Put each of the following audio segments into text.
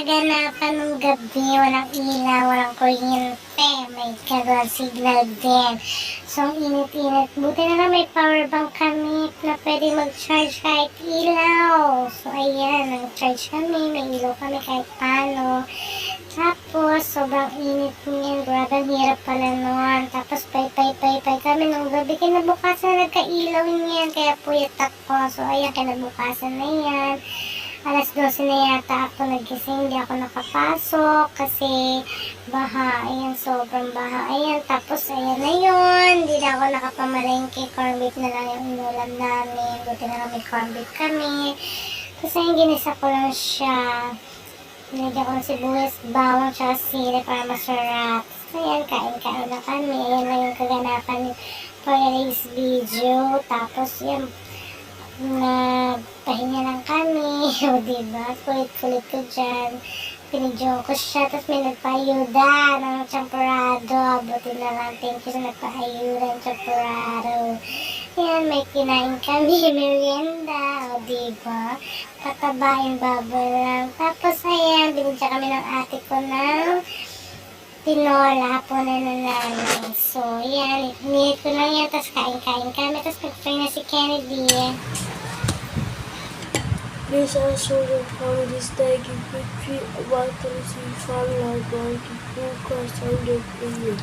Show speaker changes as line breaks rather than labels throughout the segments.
kaganapan ng gabi, walang ilaw, walang kuryente, may karoon signal din. So, ang init-init. Buti na lang may power bank kami na pwede mag-charge kahit ilaw. So, ayan, nag-charge kami, may ilaw kami kahit paano. Tapos, sobrang init niyan. Grabe, ang hirap pala nun. Tapos, pay kami nung gabi. Kinabukasan nagka-ilaw niyan, kaya puyat ako. So, ayan, kinabukasan na yan. Alas 12 na yata ako nagising, hindi ako nakapasok kasi baha, ayan, sobrang baha, ayan, tapos ayan na yun, hindi na ako nakapamalengke, corned beef na lang yung inulam namin, buti na lang may corned beef kami, kasi yung ginisa ko lang siya, nilagyan ko ng sibuyas, bawang, tsaka sili para masarap, so ayan, kain-kain na kami, ayan lang yung kaganapan for today's video, tapos yan, nagpahinga lang kami, o diba, kulit-kulit ko dyan, pinidyo ko siya, tapos may nagpa-ayuda ng champurado, buti na lang, thank you sa nagpa-ayuda ng champurado, yan, may kinain kami, merienda, o diba, patabain bubble lang, tapos ayan, binigyan kami ng ate ko ng tinola po na namin. So, yan. Minute ko lang yan. Tapos kain-kain kami. Tapos nag-pray na si Kennedy.
Please answer the promise that give victory about the from Lord God to focus on the prayer.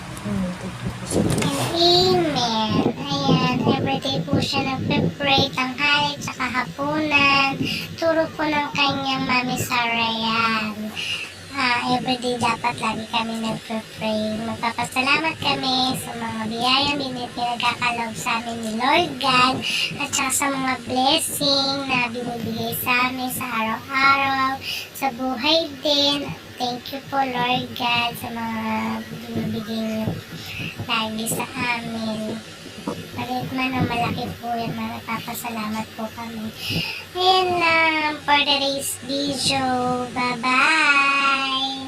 Amen. Ayan. Everyday po siya nag-pray. Tanghali, tsaka hapunan. Turo po ng kanyang mami Sarah yan. Everyday dapat lagi kami nagpe-pray. Magpapasalamat kami sa mga biyayang pinagkakaloob sa amin ni Lord God at saka sa mga blessing na binibigay sa amin sa araw-araw, sa buhay din. Thank you po Lord God sa mga binibigay niyo lagi sa amin. Maliit man o malaki po yan, magpapasalamat po kami. Ayan lang for today's video. Bye-bye!